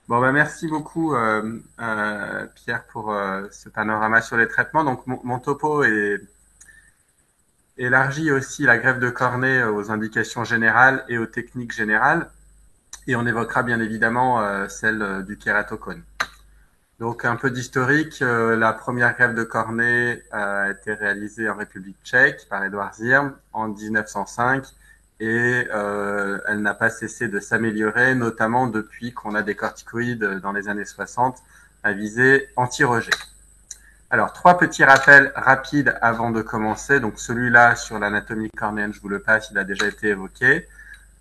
Bon, bah, merci beaucoup, Pierre, pour ce panorama sur les traitements. Donc, mon topo élargit aussi la greffe de cornée aux indications générales et aux techniques générales. Et on évoquera bien évidemment celle du kératocone. Donc, un peu d'historique. La première greffe de cornée a été réalisée en République tchèque par Édouard Zirm en 1905 et elle n'a pas cessé de s'améliorer, notamment depuis qu'on a des corticoïdes dans les années 60 à visée anti-rejet. Alors, trois petits rappels rapides avant de commencer. Donc, celui-là sur l'anatomie cornéenne, je vous le passe, il a déjà été évoqué.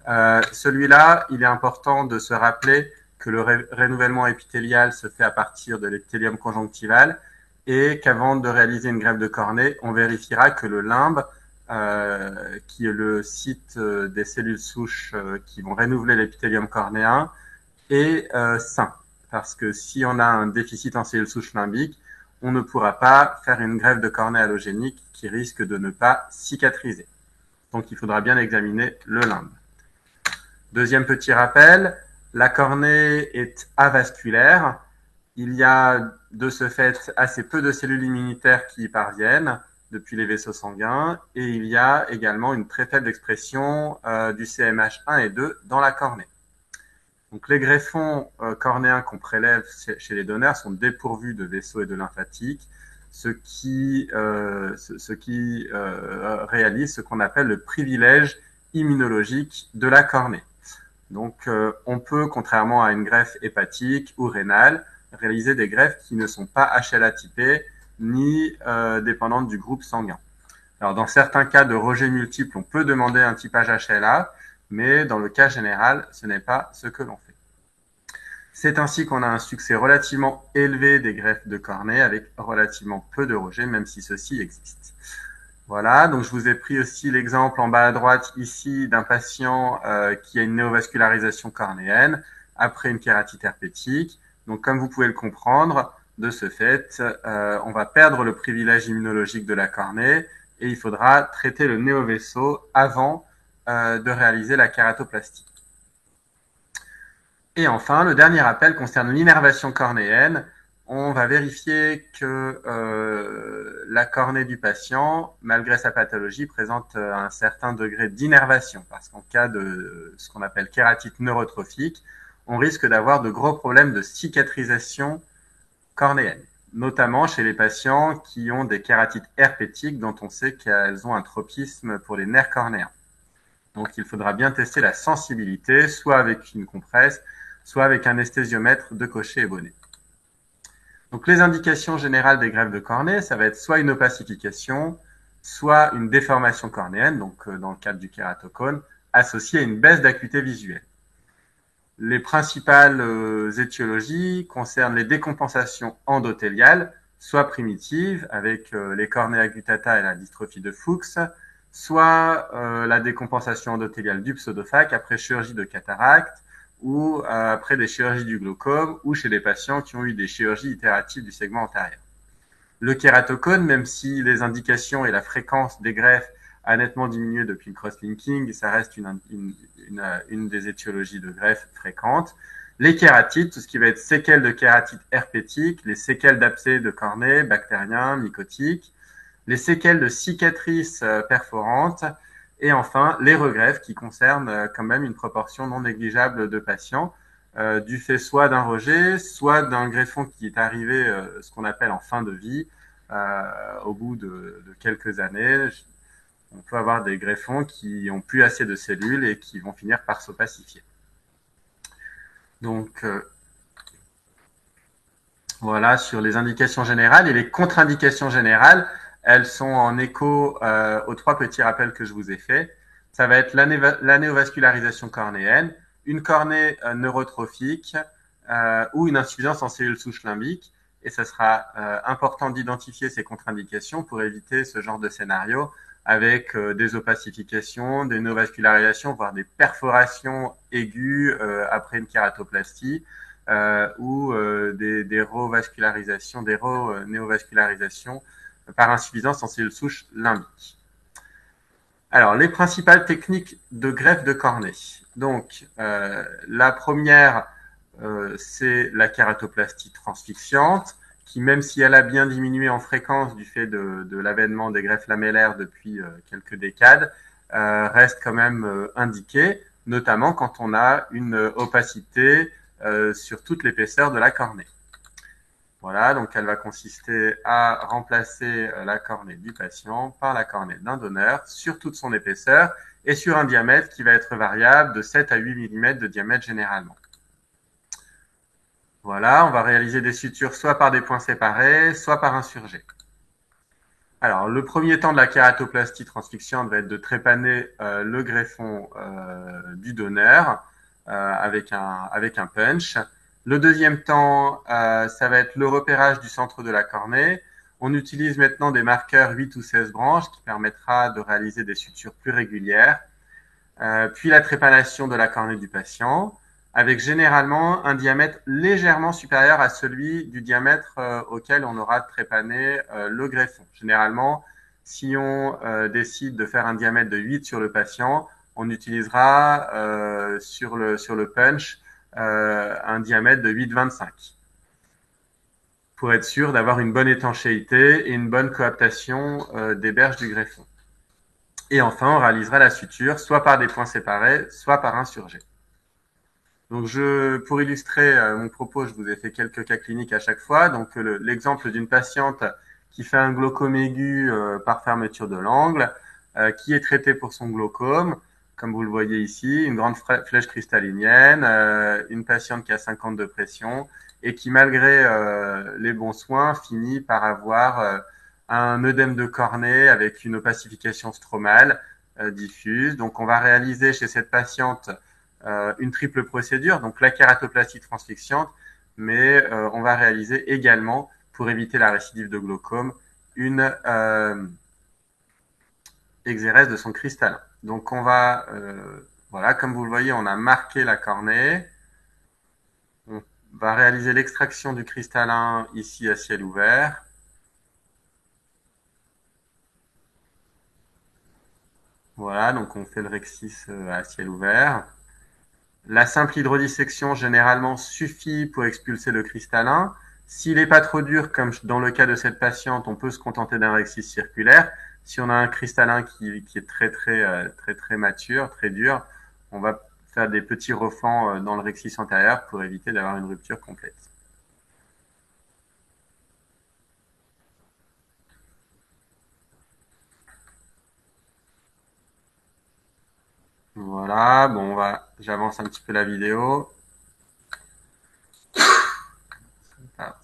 Celui-là, il est important de se rappeler que le renouvellement épithélial se fait à partir de l'épithélium conjonctival et qu'avant de réaliser une greffe de cornée, on vérifiera que le limbe, qui est le site des cellules souches qui vont renouveler l'épithélium cornéen, est sain. Parce que si on a un déficit en cellules souches limbiques, on ne pourra pas faire une greffe de cornée allogénique qui risque de ne pas cicatriser. Donc il faudra bien examiner le limbe. Deuxième petit rappel, la cornée est avasculaire. Il y a de ce fait assez peu de cellules immunitaires qui y parviennent depuis les vaisseaux sanguins et il y a également une très faible expression du CMH1 et 2 dans la cornée. Donc les greffons cornéens qu'on prélève chez les donneurs sont dépourvus de vaisseaux et de lymphatiques, ce qui réalise ce qu'on appelle le privilège immunologique de la cornée. Donc, on peut, contrairement à une greffe hépatique ou rénale, réaliser des greffes qui ne sont pas HLA typées ni dépendantes du groupe sanguin. Alors, dans certains cas de rejet multiple, on peut demander un typage HLA, mais dans le cas général, ce n'est pas ce que l'on fait. C'est ainsi qu'on a un succès relativement élevé des greffes de cornée avec relativement peu de rejets, même si ceux-ci existent. Voilà, donc je vous ai pris aussi l'exemple en bas à droite ici d'un patient qui a une néovascularisation cornéenne après une kératite herpétique. Donc comme vous pouvez le comprendre, de ce fait, on va perdre le privilège immunologique de la cornée et il faudra traiter le néovaisseau avant de réaliser la kératoplastie. Et enfin, le dernier appel concerne l'innervation cornéenne. On va vérifier que la cornée du patient, malgré sa pathologie, présente un certain degré d'innervation. Parce qu'en cas de ce qu'on appelle kératite neurotrophique, on risque d'avoir de gros problèmes de cicatrisation cornéenne, notamment chez les patients qui ont des kératites herpétiques dont on sait qu'elles ont un tropisme pour les nerfs cornéens. Donc il faudra bien tester la sensibilité, soit avec une compresse, soit avec un anesthésiomètre de cocher et bonnet. Donc les indications générales des greffes de cornée, ça va être soit une opacification, soit une déformation cornéenne, donc dans le cadre du kératocone, associée à une baisse d'acuité visuelle. Les principales étiologies concernent les décompensations endothéliales, soit primitives, avec les cornéas gutata et la dystrophie de Fuchs, soit la décompensation endothéliale du pseudophaque après chirurgie de cataracte ou après des chirurgies du glaucome ou chez des patients qui ont eu des chirurgies itératives du segment antérieur. Le kératocone, même si les indications et la fréquence des greffes a nettement diminué depuis le crosslinking, ça reste une des étiologies de greffe fréquentes. Les kératites, tout ce qui va être séquelles de kératite herpétique, les séquelles d'abcès de cornée, bactériens, mycotiques, les séquelles de cicatrices perforantes, et enfin les regreffes qui concernent quand même une proportion non négligeable de patients, du fait soit d'un rejet, soit d'un greffon qui est arrivé, ce qu'on appelle en fin de vie, au bout de quelques années. On peut avoir des greffons qui ont plus assez de cellules et qui vont finir par s'opacifier. Donc, voilà sur les indications générales et les contre-indications générales. Elles sont en écho aux trois petits rappels que je vous ai faits. Ça va être la néovascularisation cornéenne, une cornée neurotrophique ou une insuffisance en cellules souches limbiques. Et ça sera important d'identifier ces contre-indications pour éviter ce genre de scénario avec des opacifications, des néovascularisations, voire des perforations aiguës après une kératoplastie ou des revascularisations, des néovascularisations par insuffisance en cellules souches limbiques. Alors, les principales techniques de greffe de cornée. Donc, la première c'est la kératoplastie transfixiante, qui, même si elle a bien diminué en fréquence du fait de l'avènement des greffes lamellaires depuis quelques décades, reste quand même indiquée, notamment quand on a une opacité sur toute l'épaisseur de la cornée. Voilà, donc elle va consister à remplacer la cornée du patient par la cornée d'un donneur sur toute son épaisseur et sur un diamètre qui va être variable de 7 à 8 mm de diamètre généralement. Voilà, on va réaliser des sutures soit par des points séparés, soit par insurgés. Alors, le premier temps de la kératoplastie transfixiante va être de trépaner le greffon du donneur avec un punch. Le deuxième temps, ça va être le repérage du centre de la cornée. On utilise maintenant des marqueurs 8 ou 16 branches qui permettra de réaliser des sutures plus régulières. Puis la trépanation de la cornée du patient, avec généralement un diamètre légèrement supérieur à celui du diamètre auquel on aura trépané le greffon. Généralement, si on décide de faire un diamètre de 8 sur le patient, on utilisera sur le punch un diamètre de 8,25 pour être sûr d'avoir une bonne étanchéité et une bonne coaptation des berges du greffon. Et enfin, on réalisera la suture soit par des points séparés, soit par insurgés. Donc, pour illustrer mon propos, je vous ai fait quelques cas cliniques à chaque fois. Donc, l'exemple d'une patiente qui fait un glaucome aigu par fermeture de l'angle, qui est traitée pour son glaucome, comme vous le voyez ici, une grande flèche cristallinienne, une patiente qui a 50 de pression et qui, malgré les bons soins, finit par avoir un œdème de cornée avec une opacification stromale diffuse. Donc, on va réaliser chez cette patiente une triple procédure, donc la kératoplastie transfixiante, mais on va réaliser également, pour éviter la récidive de glaucome, une exérèse de son cristallin. Donc on va, voilà, comme vous le voyez, on a marqué la cornée. On va réaliser l'extraction du cristallin ici à ciel ouvert. Voilà, donc on fait le rexis à ciel ouvert. La simple hydrodissection généralement suffit pour expulser le cristallin. S'il n'est pas trop dur, comme dans le cas de cette patiente, on peut se contenter d'un rexis circulaire. Si on a un cristallin qui est très mature, très dur, on va faire des petits refends dans le rexis antérieur pour éviter d'avoir une rupture complète. Voilà, bon, j'avance un petit peu la vidéo. Ah.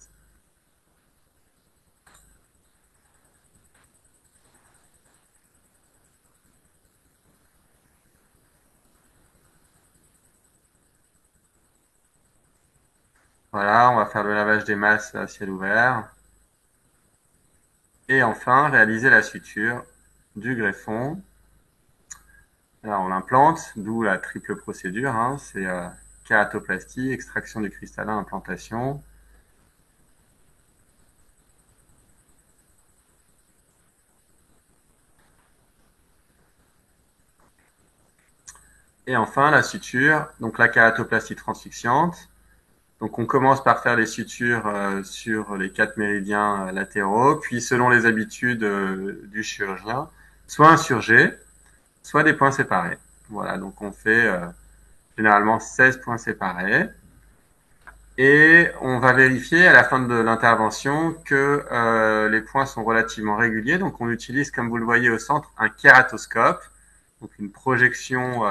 Voilà, on va faire le lavage des masses à ciel ouvert. Et enfin, réaliser la suture du greffon. Alors, on l'implante, d'où la triple procédure. Hein, c'est kératoplastie, extraction du cristallin, implantation. Et enfin, la suture, donc la kératoplastie transfixiante. Donc, on commence par faire les sutures sur les 4 méridiens latéraux, puis selon les habitudes du chirurgien, soit insurgés, soit des points séparés. Voilà, donc on fait généralement 16 points séparés. Et on va vérifier à la fin de l'intervention que les points sont relativement réguliers. Donc on utilise, comme vous le voyez au centre, un kératoscope, donc une projection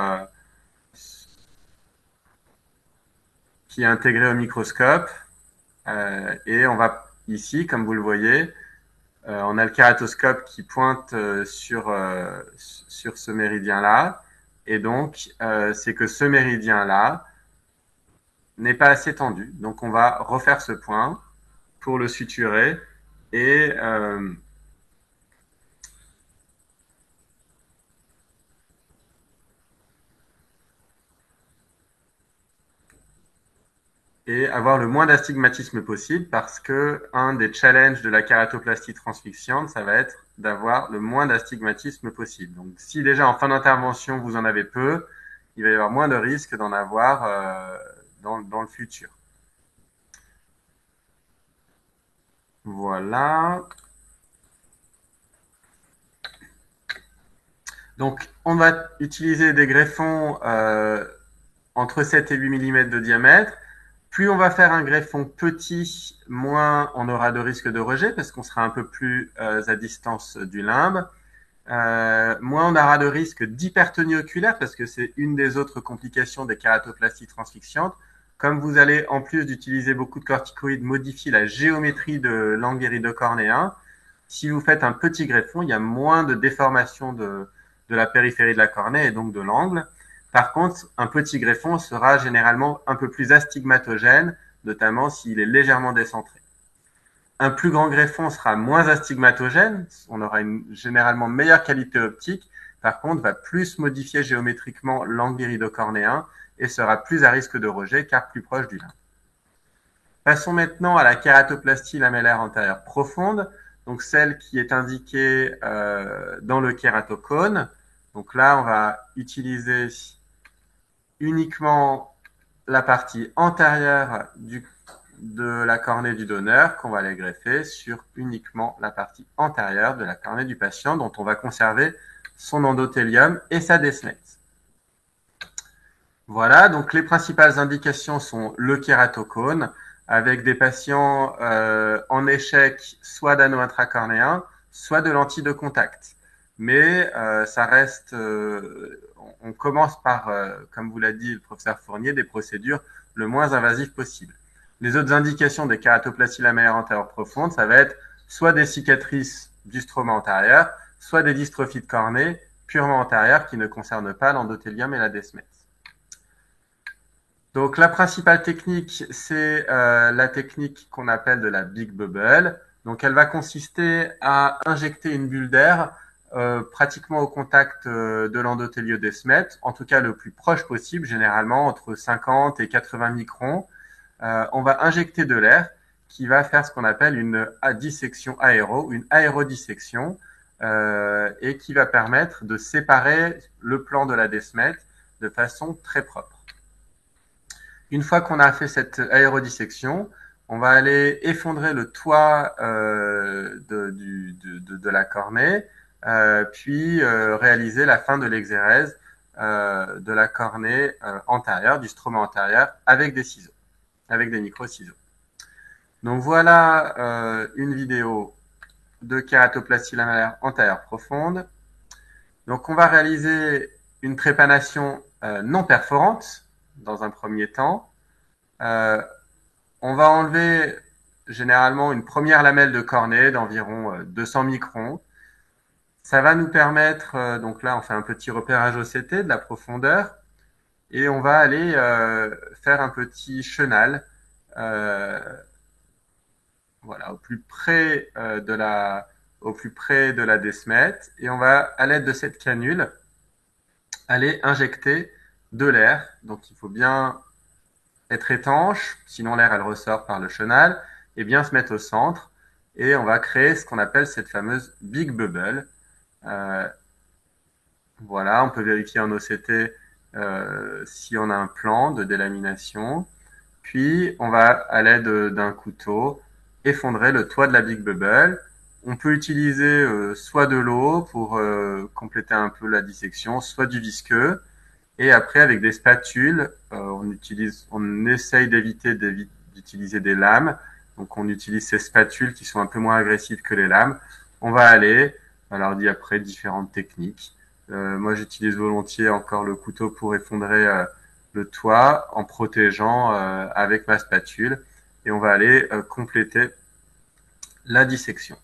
qui est intégrée au microscope. Et on va ici, comme vous le voyez, on a le kératoscope qui pointe sur ce méridien-là. Et donc, c'est que ce méridien-là n'est pas assez tendu. Donc, on va refaire ce point pour le suturer et avoir le moins d'astigmatisme possible parce que un des challenges de la kératoplastie transfixiante, ça va être d'avoir le moins d'astigmatisme possible. Donc, si déjà en fin d'intervention vous en avez peu, il va y avoir moins de risques d'en avoir dans le futur. Voilà. Donc, on va utiliser des greffons entre 7 et 8 mm de diamètre. Plus on va faire un greffon petit, moins on aura de risque de rejet parce qu'on sera un peu plus à distance du limbe. Moins on aura de risque d'hypertonie oculaire parce que c'est une des autres complications des kératoplasties transfixiantes. Comme vous allez, en plus d'utiliser beaucoup de corticoïdes, modifier la géométrie de l'angle iridocornéen, si vous faites un petit greffon, il y a moins de déformation de la périphérie de la cornée et donc de l'angle. Par contre, un petit greffon sera généralement un peu plus astigmatogène, notamment s'il est légèrement décentré. Un plus grand greffon sera moins astigmatogène, on aura une généralement meilleure qualité optique, par contre va plus modifier géométriquement l'angle iridocornéen et sera plus à risque de rejet car plus proche du limbe. Passons maintenant à la kératoplastie lamellaire antérieure profonde, donc celle qui est indiquée dans le kératocone. Donc là, on va utiliser uniquement la partie antérieure de la cornée du donneur qu'on va aller greffer sur uniquement la partie antérieure de la cornée du patient dont on va conserver son endothélium et sa desmette. Voilà, donc les principales indications sont le kératocone avec des patients en échec soit d'anneau intracornéen, soit de lentilles de contact. Mais ça reste, on commence par, comme vous l'a dit le professeur Fournier, des procédures le moins invasives possible. Les autres indications des kératoplasties lamellaires antérieures profondes, ça va être soit des cicatrices du stroma antérieur, soit des dystrophies de cornée purement antérieures qui ne concernent pas l'endothélium et la desmette. Donc la principale technique, c'est la technique qu'on appelle de la Big Bubble. Donc elle va consister à injecter une bulle d'air pratiquement au contact de l'endothélio-desmette, en tout cas le plus proche possible, généralement entre 50 et 80 microns. On va injecter de l'air qui va faire ce qu'on appelle une dissection aéro, une aérodissection, et qui va permettre de séparer le plan de la desmette de façon très propre. Une fois qu'on a fait cette aérodissection, on va aller effondrer le toit de la cornée, puis réaliser la fin de l'exérèse de la cornée antérieure, du stroma antérieur, avec des ciseaux, avec des micro-ciseaux. Donc voilà une vidéo de kératoplastie lamellaire antérieure profonde. Donc on va réaliser une trépanation non perforante dans un premier temps. On va enlever généralement une première lamelle de cornée d'environ 200 microns. Ça va nous permettre, donc là on fait un petit repérage OCT de la profondeur et on va aller faire un petit chenal voilà, au plus près de la desmette et on va à l'aide de cette canule aller injecter de l'air. Donc il faut bien être étanche, sinon l'air elle ressort par le chenal, et bien se mettre au centre. Et on va créer ce qu'on appelle cette fameuse Big Bubble. Voilà, on peut vérifier en OCT si on a un plan de délamination. Puis on va, à l'aide d'un couteau, effondrer le toit de la Big Bubble. On peut utiliser soit de l'eau pour compléter un peu la dissection, soit du visqueux. Et après, avec des spatules, on essaye d'éviter d'utiliser des lames. Donc, on utilise ces spatules qui sont un peu moins agressives que les lames. On va aller, alors dit après, différentes techniques. Moi, j'utilise volontiers encore le couteau pour effondrer le toit en protégeant avec ma spatule. Et on va aller compléter la dissection.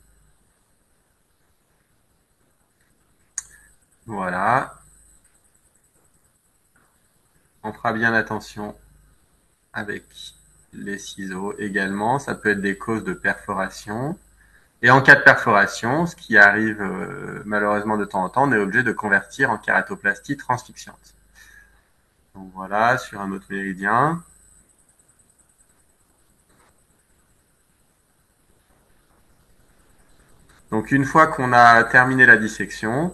Voilà. On fera bien attention avec les ciseaux également. Ça peut être des causes de perforation. Et en cas de perforation, ce qui arrive malheureusement de temps en temps, on est obligé de convertir en kératoplastie transfixiante. Donc voilà, sur un autre méridien. Donc une fois qu'on a terminé la dissection,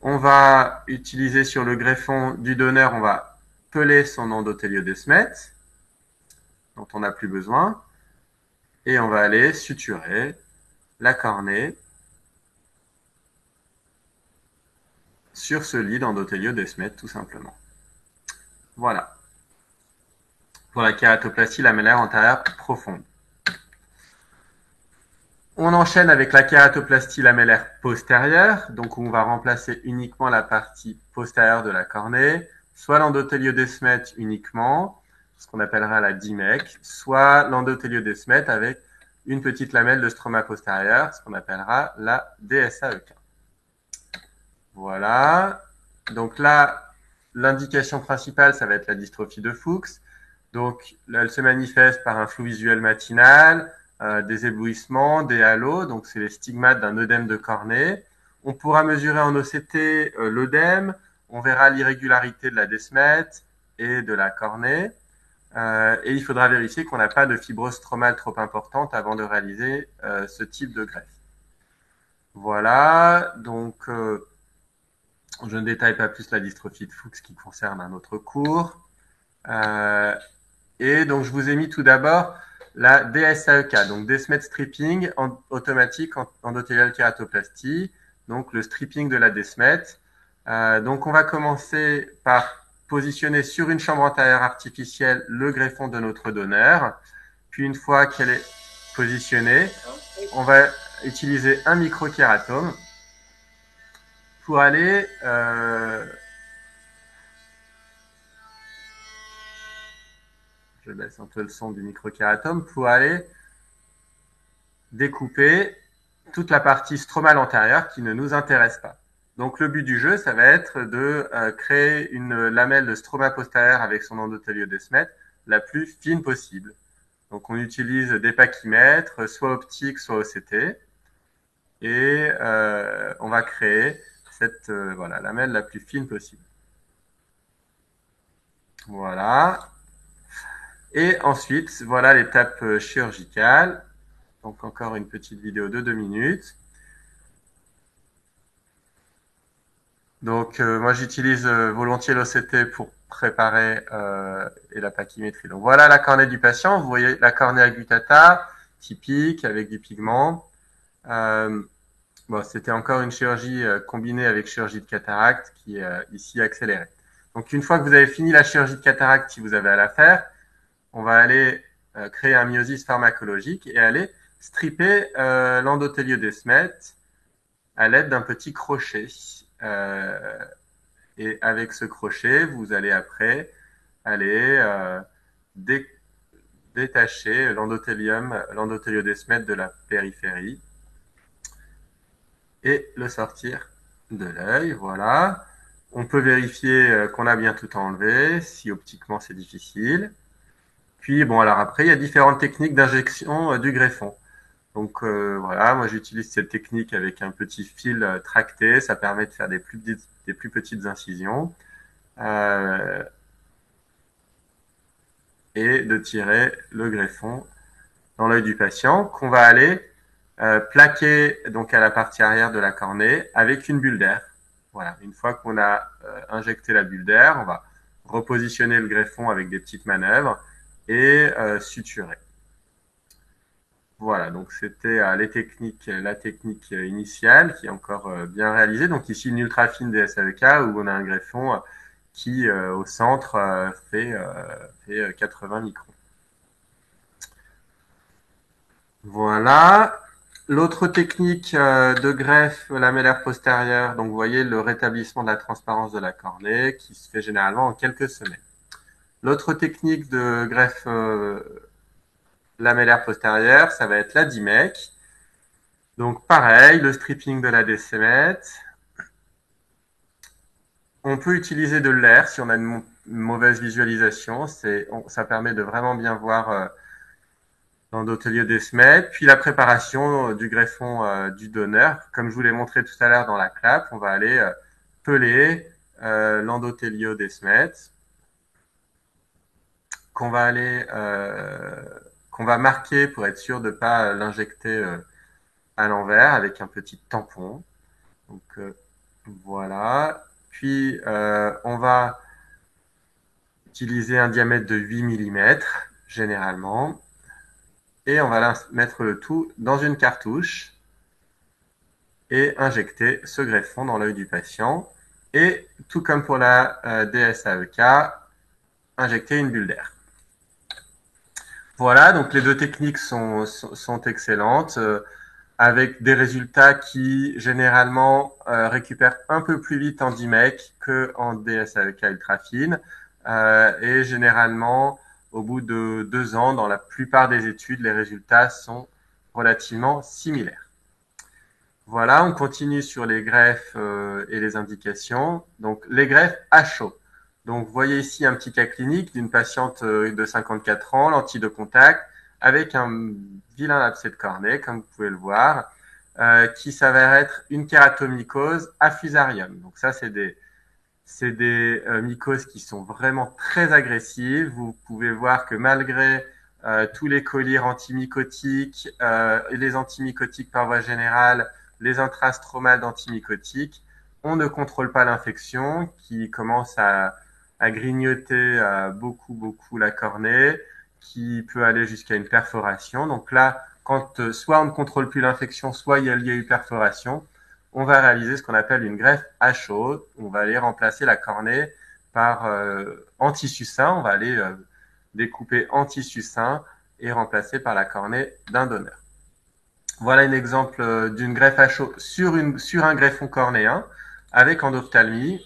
on va utiliser sur le greffon du donneur, on va peler son endothélio-desmette. dont on n'a plus besoin. Et on va aller suturer la cornée sur ce lit d'endothéliode Descemet, tout simplement. Voilà. Pour la kératoplastie lamellaire antérieure profonde. On enchaîne avec la kératoplastie lamellaire postérieure, donc on va remplacer uniquement la partie postérieure de la cornée, soit l'endothéliode Descemet uniquement, ce qu'on appellera la DIMEC, soit l'endothéliode Descemet avec une petite lamelle de stroma postérieur, ce qu'on appellera la DSAEK. Voilà. Donc là, l'indication principale, ça va être la dystrophie de Fuchs. Donc, là, elle se manifeste par un flou visuel matinal, des éblouissements, des halos. Donc, c'est les stigmates d'un œdème de cornée. On pourra mesurer en OCT l'œdème. On verra l'irrégularité de la desmette et de la cornée. Et il faudra vérifier qu'on n'a pas de fibrose stromale trop importante avant de réaliser ce type de greffe. Voilà. Donc, je ne détaille pas plus la dystrophie de Fuchs qui concerne un autre cours. Et donc, je vous ai mis tout d'abord la DSAEK, donc Descemet Stripping automatique endothéliale kératoplastie, donc le stripping de la Descemet. Donc, on va commencer par positionner sur une chambre antérieure artificielle le greffon de notre donneur. Puis, une fois qu'elle est positionnée, on va utiliser un microkératome pour aller je baisse un peu le son du microkératome, pour aller découper toute la partie stromale antérieure qui ne nous intéresse pas. Donc le but du jeu, ça va être de créer une lamelle de stroma postérieure avec son endothéliode Descemet la plus fine possible. Donc on utilise des pachymètres, soit optiques, soit OCT, et on va créer cette voilà, lamelle la plus fine possible. Voilà. Et ensuite, voilà l'étape chirurgicale. Donc encore une petite vidéo de 2 minutes. Donc moi j'utilise volontiers l'OCT pour préparer et la pachymétrie. Donc voilà la cornée du patient. Vous voyez la cornée aggutata typique avec du pigment. Bon, c'était encore une chirurgie combinée avec chirurgie de cataracte qui est ici accélérée. Donc une fois que vous avez fini la chirurgie de cataracte, si vous avez à la faire, on va aller créer un myosis pharmacologique et aller stripper l'endothéliode Descemet à l'aide d'un petit crochet. Et avec ce crochet, vous allez après aller détacher l'endothéliode Descemet de la périphérie et le sortir de l'œil. Voilà. On peut vérifier qu'on a bien tout enlevé, si optiquement c'est difficile. Puis bon, alors après, il y a différentes techniques d'injection du greffon. Donc voilà, moi j'utilise cette technique avec un petit fil tracté, ça permet de faire des plus petites incisions et de tirer le greffon dans l'œil du patient qu'on va aller plaquer donc à la partie arrière de la cornée avec une bulle d'air. Voilà, une fois qu'on a injecté la bulle d'air, on va repositionner le greffon avec des petites manœuvres et suturer. Voilà, donc c'était la technique initiale qui est encore bien réalisée. Donc ici une ultra fine DSAEK où on a un greffon qui au centre fait 80 microns. Voilà. L'autre technique de greffe lamellaire postérieure, donc vous voyez le rétablissement de la transparence de la cornée qui se fait généralement en quelques semaines. L'autre technique de greffe lamellaire postérieure, ça va être la DIMEC. Donc pareil, le stripping de la Descemet. On peut utiliser de l'air si on a une mauvaise visualisation. Ça permet de vraiment bien voir l'endothéliode Descemet. Puis la préparation du greffon du donneur. Comme je vous l'ai montré tout à l'heure dans la clap, on va aller peler l'endothéliode Descemet qu'on va marquer pour être sûr de ne pas l'injecter à l'envers avec un petit tampon. Donc voilà. Puis on va utiliser un diamètre de 8 mm généralement. Et on va mettre le tout dans une cartouche et injecter ce greffon dans l'œil du patient. Et tout comme pour la DSAEK, injecter une bulle d'air. Voilà, donc les deux techniques sont excellentes, avec des résultats qui généralement récupèrent un peu plus vite en DMEC qu'en DSAEK ultra fine, et généralement au bout de 2 ans, dans la plupart des études, les résultats sont relativement similaires. Voilà, on continue sur les greffes et les indications. Donc, les greffes à chaud. Donc, vous voyez ici un petit cas clinique d'une patiente de 54 ans, lentille de contact, avec un vilain abcès de cornée, comme vous pouvez le voir, qui s'avère être une kératomycose à fusarium. Donc, ça, c'est des mycoses qui sont vraiment très agressives. Vous pouvez voir que malgré tous les collyres antimycotiques et les antimycotiques par voie générale, les intrastromales d'antimycotiques, on ne contrôle pas l'infection qui commence à grignoter beaucoup la cornée, qui peut aller jusqu'à une perforation. Donc là, quand soit on ne contrôle plus l'infection, soit il y a eu perforation, on va réaliser ce qu'on appelle une greffe à chaud. On va aller remplacer la cornée par en tissu sain. On va aller découper en tissu sain et remplacer par la cornée d'un donneur. Voilà un exemple d'une greffe à chaud sur un greffon cornéen avec endophtalmie.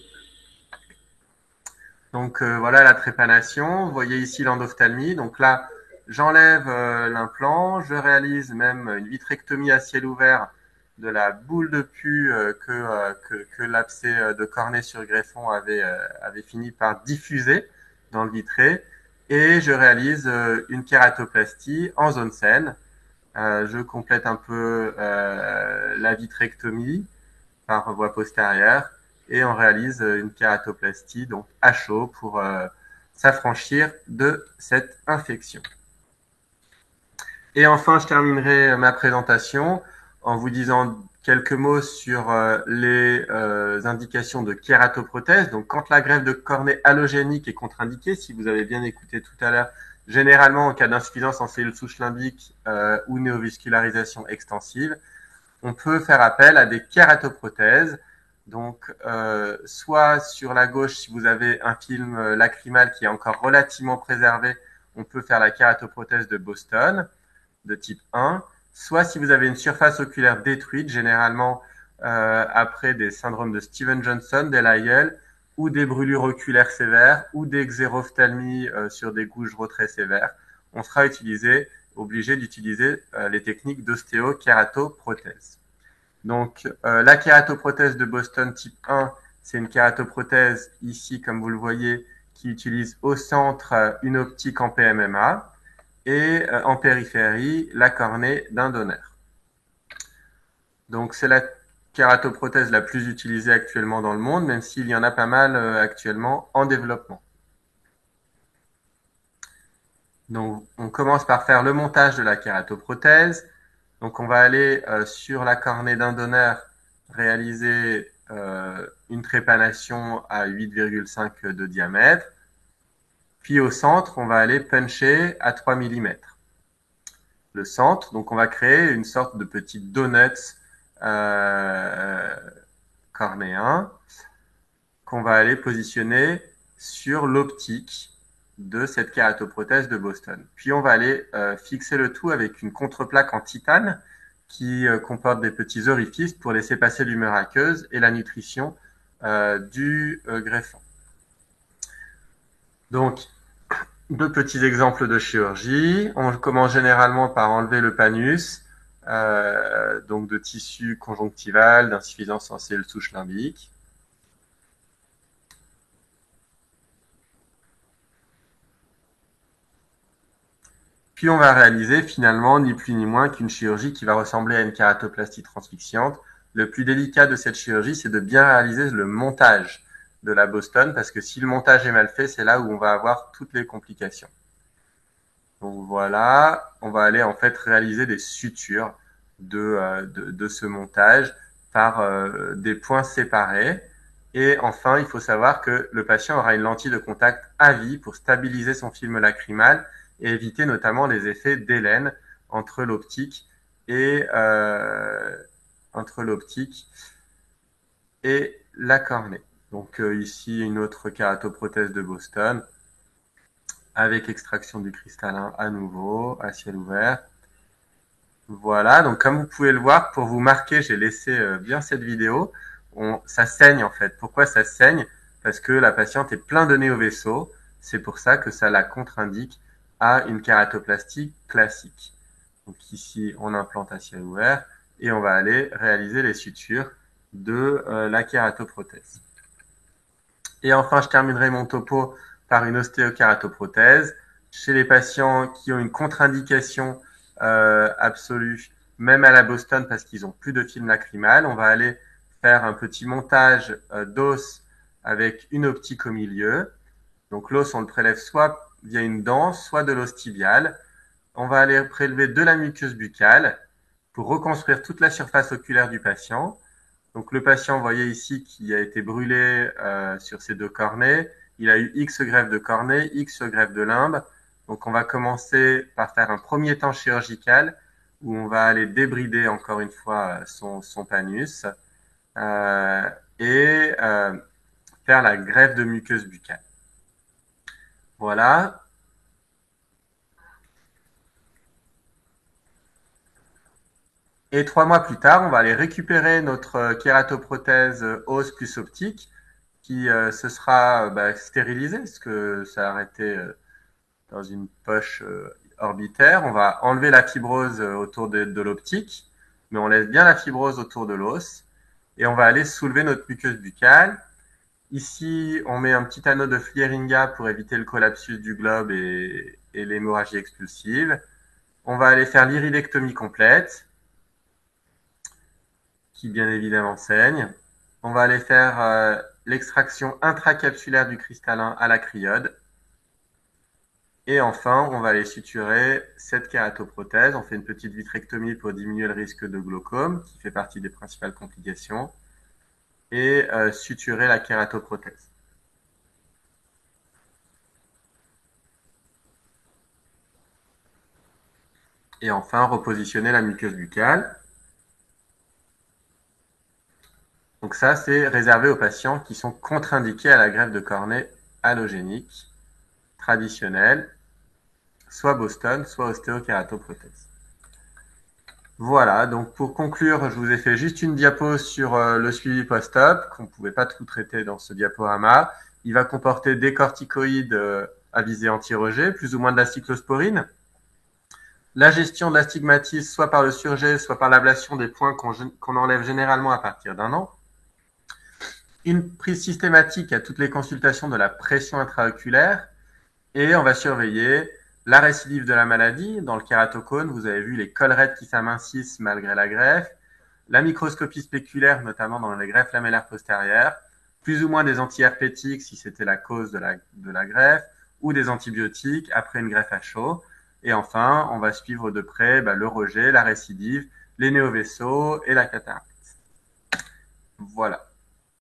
Donc voilà la trépanation. Vous voyez ici l'endophtalmie. Donc là, j'enlève l'implant. Je réalise même une vitrectomie à ciel ouvert de la boule de pus que l'abcès de cornée sur greffon avait fini par diffuser dans le vitré. Et je réalise une kératoplastie en zone saine. Je complète un peu la vitrectomie par voie postérieure et on réalise une kératoplastie donc à chaud pour s'affranchir de cette infection. Et enfin, je terminerai ma présentation en vous disant quelques mots sur les indications de kératoprothèse. Donc, quand la greffe de cornée allogénique est contre-indiquée, si vous avez bien écouté tout à l'heure, généralement en cas d'insuffisance en cellules souches limbiques ou néovascularisation extensive, on peut faire appel à des kératoprothèses. Donc, soit sur la gauche, si vous avez un film lacrymal qui est encore relativement préservé, on peut faire la kératoprothèse de Boston de type 1, soit si vous avez une surface oculaire détruite, généralement après des syndromes de Steven-Johnson, des Lyell, ou des brûlures oculaires sévères, ou des xérophtalmies sur des gougeraux très sévères, on sera obligé d'utiliser les techniques d'ostéo-kératoprothèse. Donc, la kératoprothèse de Boston type 1, c'est une kératoprothèse ici, comme vous le voyez, qui utilise au centre une optique en PMMA et en périphérie la cornée d'un donneur. Donc c'est la kératoprothèse la plus utilisée actuellement dans le monde, même s'il y en a pas mal actuellement en développement. Donc on commence par faire le montage de la kératoprothèse. Donc on va aller sur la cornée d'un donneur réaliser une trépanation à 8,5 de diamètre. Puis au centre, on va aller puncher à 3 mm. Le centre, donc on va créer une sorte de petit donut cornéen qu'on va aller positionner sur l'optique de cette kératoprothèse de Boston. Puis on va aller fixer le tout avec une contreplaque en titane qui comporte des petits orifices pour laisser passer l'humeur aqueuse et la nutrition du greffon. Donc, deux petits exemples de chirurgie. On commence généralement par enlever le panus, donc de tissu conjonctival, d'insuffisance en cellules souches limbiques. Puis on va réaliser finalement ni plus ni moins qu'une chirurgie qui va ressembler à une kératoplastie transfixiante. Le plus délicat de cette chirurgie, c'est de bien réaliser le montage de la Boston, parce que si le montage est mal fait, c'est là où on va avoir toutes les complications. Donc voilà, on va aller en fait réaliser des sutures de ce montage par des points séparés. Et enfin, il faut savoir que le patient aura une lentille de contact à vie pour stabiliser son film lacrymal et éviter notamment les effets d'hélène entre l'optique et la cornée. Donc ici une autre kératoprothèse de Boston avec extraction du cristallin à nouveau à ciel ouvert. Voilà, donc comme vous pouvez le voir, pour vous marquer, j'ai laissé bien cette vidéo. Ça saigne en fait. Pourquoi ça saigne? Parce que la patiente est plein de nez au vaisseau. C'est pour ça que ça la contre-indique à une kératoplastie classique. Donc ici, on implante à ciel ouvert et on va aller réaliser les sutures de la kératoprothèse. Et enfin, je terminerai mon topo par une ostéokératoprothèse. Chez les patients qui ont une contre-indication absolue, même à la Boston parce qu'ils ont plus de film lacrymal, on va aller faire un petit montage d'os avec une optique au milieu. Donc l'os, on le prélève soit via une dent, soit de l'os tibial. On va aller prélever de la muqueuse buccale pour reconstruire toute la surface oculaire du patient. Donc le patient, vous voyez ici, qui a été brûlé sur ses deux cornées. Il a eu X greffes de cornée, X greffes de limbe. Donc on va commencer par faire un premier temps chirurgical où on va aller débrider encore une fois son panus et faire la greffe de muqueuse buccale. Voilà. Et 3 mois plus tard, on va aller récupérer notre kératoprothèse os plus optique qui se sera stérilisée parce que ça a été dans une poche orbitaire. On va enlever la fibrose autour de l'optique, mais on laisse bien la fibrose autour de l'os. Et on va aller soulever notre muqueuse buccale. Ici, on met un petit anneau de Flieringa pour éviter le collapsus du globe et l'hémorragie expulsive. On va aller faire l'iridectomie complète, qui bien évidemment saigne. On va aller faire l'extraction intracapsulaire du cristallin à la cryode. Et enfin, on va aller suturer cette kératoprothèse. On fait une petite vitrectomie pour diminuer le risque de glaucome, qui fait partie des principales complications, et suturer la kératoprothèse. Et enfin, repositionner la muqueuse buccale. Donc ça, c'est réservé aux patients qui sont contre-indiqués à la greffe de cornée allogénique traditionnelle, soit Boston, soit ostéokératoprothèse. Voilà, donc pour conclure, je vous ai fait juste une diapo sur le suivi post-op, qu'on ne pouvait pas tout traiter dans ce diaporama. Il va comporter des corticoïdes à visée anti-rejet, plus ou moins de la cyclosporine. La gestion de l'astigmatisme, soit par le surjet, soit par l'ablation des points qu'on enlève généralement à partir d'1 an. Une prise systématique à toutes les consultations de la pression intraoculaire. Et on va surveiller la récidive de la maladie. Dans le kératocone, vous avez vu les collerets qui s'amincissent malgré la greffe, la microscopie spéculaire, notamment dans les greffes lamellaires postérieures, plus ou moins des antiherpétiques si c'était la cause de la greffe, ou des antibiotiques après une greffe à chaud. Et enfin, on va suivre de près le rejet, la récidive, les néovaisseaux et la cataracte. Voilà.